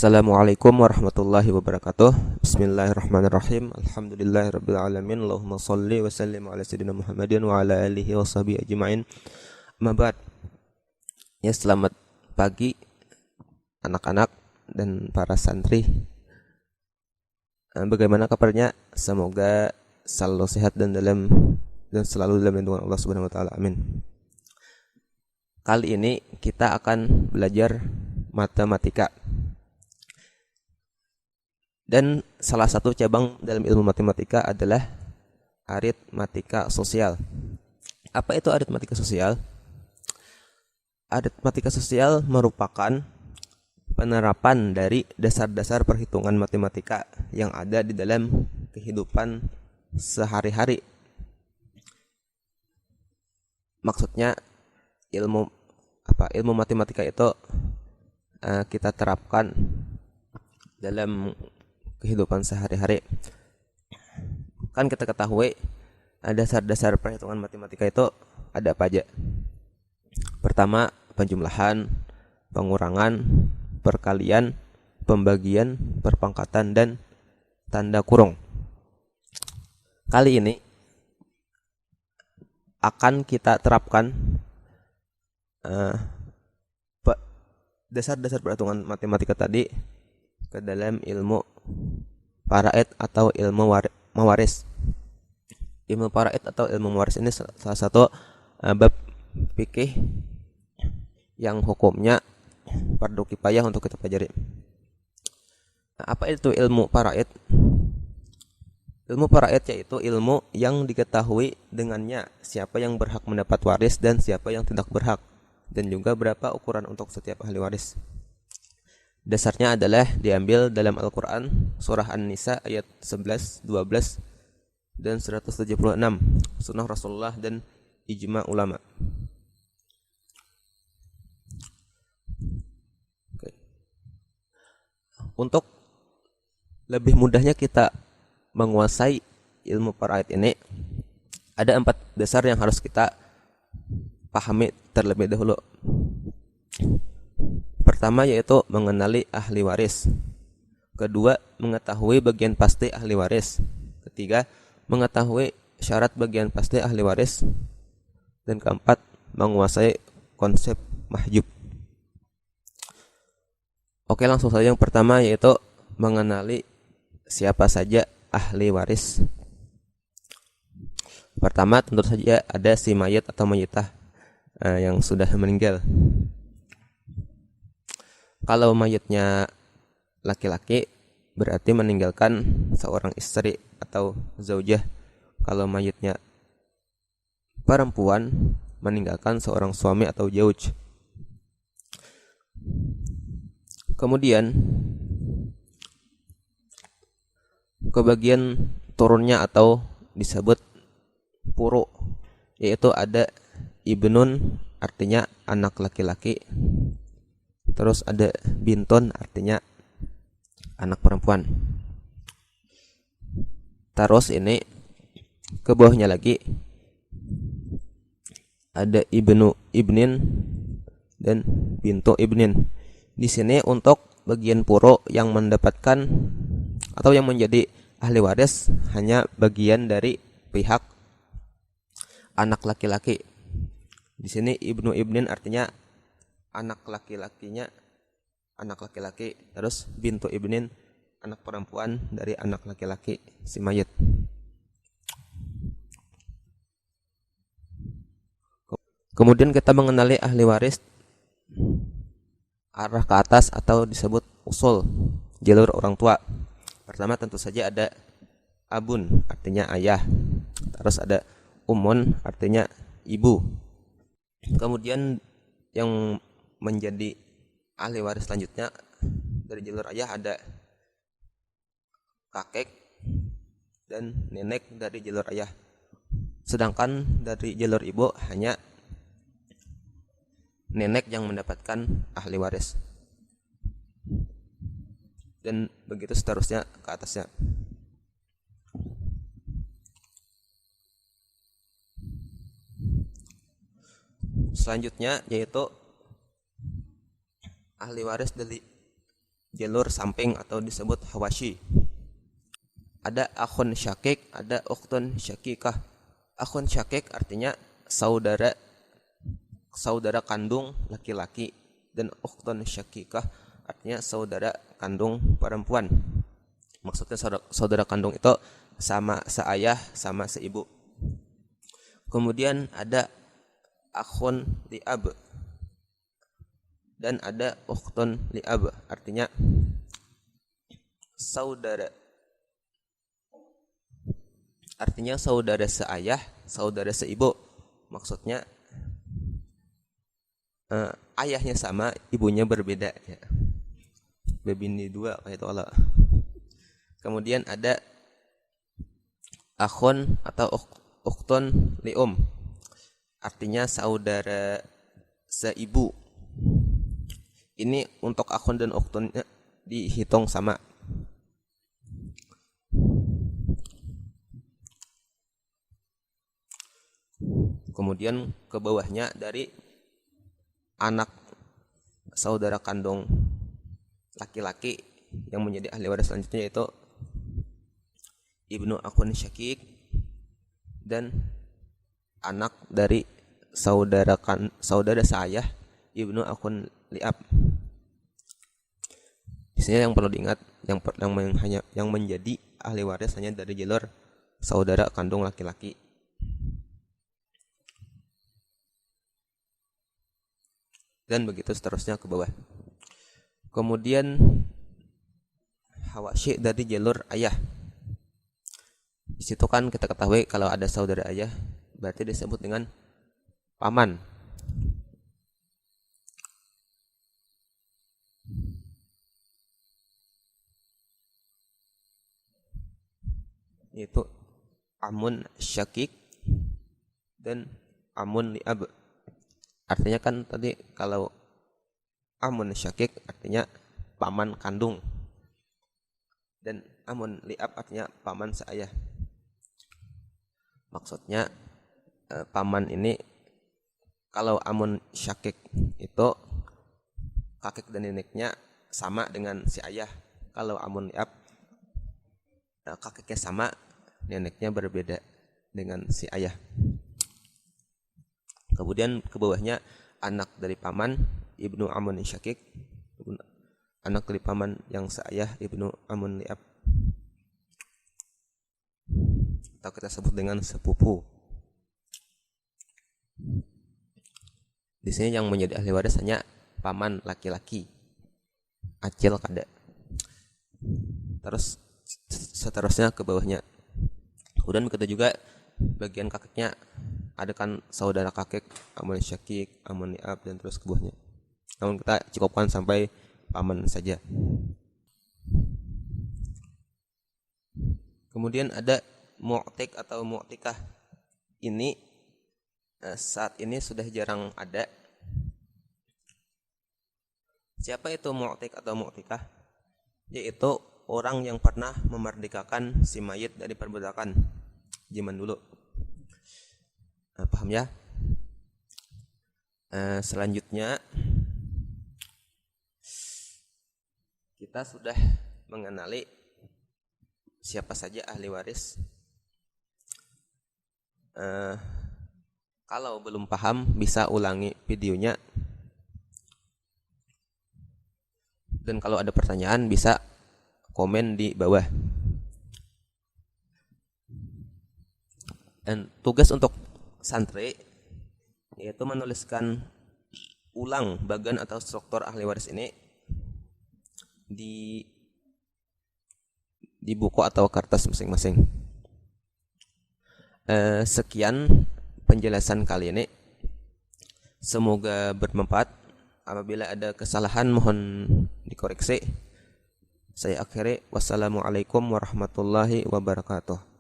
Assalamualaikum warahmatullahi wabarakatuh. Bismillahirrahmanirrahim. Alhamdulillahirabbil alamin. Allahumma shalli wa sallim ala sayyidina Muhammadin wa ala alihi washabihi ajmain. Amma ba'd. Ya, selamat pagi anak-anak dan para santri. Bagaimana kabarnya? Semoga selalu sehat dan selalu dalam lindungan Allah Subhanahu wa taala. Amin. Kali ini kita akan belajar matematika. Dan salah satu cabang dalam ilmu matematika adalah aritmatika sosial. Apa itu aritmatika sosial? Aritmatika sosial merupakan penerapan dari dasar-dasar perhitungan matematika yang ada di dalam kehidupan sehari-hari. Maksudnya ilmu matematika itu kita terapkan dalam kehidupan sehari-hari. Kan kita ketahui dasar-dasar perhitungan matematika itu ada apa aja? Pertama, penjumlahan, pengurangan, perkalian, pembagian, perpangkatan, dan tanda kurung. Kali ini akan kita terapkan dasar-dasar perhitungan matematika tadi ke dalam ilmu faraid atau ilmu mawaris. Ilmu faraid atau ilmu mawaris ini salah satu bab fikih yang hukumnya fardu kifayah untuk kita pelajari. Apa itu ilmu faraid? Ilmu faraid yaitu ilmu yang diketahui dengannya siapa yang berhak mendapat waris dan siapa yang tidak berhak, dan juga berapa ukuran untuk setiap ahli waris. Dasarnya adalah diambil dalam Al-Quran, surah An-Nisa ayat 11, 12, dan 176, sunnah Rasulullah dan ijma ulama. Oke. Untuk lebih mudahnya kita menguasai ilmu faraid ini, ada 4 dasar yang harus kita pahami terlebih dahulu. Pertama yaitu mengenali ahli waris. Kedua, mengetahui bagian pasti ahli waris. Ketiga, mengetahui syarat bagian pasti ahli waris. Dan keempat, menguasai konsep mahjub. Oke, langsung saja yang pertama yaitu mengenali siapa saja ahli waris. Pertama tentu saja ada si mayit atau mayitah yang sudah meninggal. Kalau mayitnya laki-laki berarti meninggalkan seorang istri atau zaujah. Kalau mayitnya perempuan meninggalkan seorang suami atau zauj. Kemudian ke bagian turunnya atau disebut puru, yaitu ada ibnun artinya anak laki-laki. Terus ada bintun artinya anak perempuan. Terus ini ke bawahnya lagi ada ibnu ibnin dan bintu ibnin. Di sini untuk bagian puro yang mendapatkan atau yang menjadi ahli waris hanya bagian dari pihak anak laki-laki. Di sini ibnu ibnin artinya anak laki-lakinya anak laki-laki, terus bintu ibnin anak perempuan dari anak laki-laki si mayit. Kemudian kita mengenali ahli waris arah ke atas atau disebut usul, jalur orang tua. Pertama tentu saja ada abun artinya ayah. Terus ada umun artinya ibu. Kemudian yang menjadi ahli waris selanjutnya dari jalur ayah ada kakek dan nenek dari jalur ayah. Sedangkan dari jalur ibu hanya nenek yang mendapatkan ahli waris. Dan begitu seterusnya ke atasnya. Selanjutnya yaitu ahli waris jalur samping atau disebut hawashi. Ada akhun syakik, ada ukhtun syakikah. Akhun syakik artinya saudara kandung laki-laki, dan ukhtun syakikah artinya saudara kandung perempuan. Maksudnya saudara kandung itu sama seayah sama seibu. Kemudian ada akhun li'ab dan ada ukhtun li'ab, artinya saudara seayah, saudara seibu. Maksudnya ayahnya sama, ibunya berbeda ya. Bebini dua kayak itu Allah. Kemudian ada akhun atau ukhtun li'um, artinya saudara seibu. Ini untuk akhun dan ukhtunnya dihitung sama. Kemudian ke bawahnya dari anak saudara kandung laki-laki yang menjadi ahli waris selanjutnya, yaitu ibnu akhun syakik dan anak dari saudara seayah ibnu akhun li'ab. Di sini yang perlu diingat, yang menjadi ahli waris hanya dari jalur saudara kandung laki-laki. Dan begitu seterusnya ke bawah. Kemudian hawashi dari jalur ayah. Di situ kan kita ketahui kalau ada saudara ayah berarti disebut dengan paman. Yaitu amun syakik dan amun li'ab. Artinya kan tadi kalau amun syakik artinya paman kandung, dan amun li'ab artinya paman seayah. Maksudnya paman ini, kalau amun syakik itu kakek dan neneknya sama dengan si ayah. Kalau amun li'ab kakeknya sama, neneknya berbeda dengan si ayah. Kemudian ke bawahnya anak dari paman ibnu amun syakik, anak dari paman yang seayah ibnu amun li'ab, atau kita sebut dengan sepupu. Di sini yang menjadi ahli waris hanya paman laki-laki, acil kada. Terus seterusnya ke bawahnya. Kemudian kita juga bagian kakeknya, ada kan saudara kakek amun syakik, amun li'ab, dan terus ke bawahnya. Namun kita cukupkan sampai paman saja. Kemudian ada mu'tik atau mu'tikah. Ini saat ini sudah jarang ada. Siapa itu mu'tik atau mu'tikah? Yaitu orang yang pernah memerdekakan si mayit dari perbudakan zaman dulu. Paham ya? Selanjutnya kita sudah mengenali siapa saja ahli waris. Kalau belum paham bisa ulangi videonya, dan kalau ada pertanyaan bisa komen di bawah. Dan tugas untuk santri yaitu menuliskan ulang bagan atau struktur ahli waris ini di buku atau kertas masing-masing. Sekian penjelasan kali ini, semoga bermanfaat. Apabila ada kesalahan mohon dikoreksi. Saya akhiri, wassalamualaikum warahmatullahi wabarakatuh.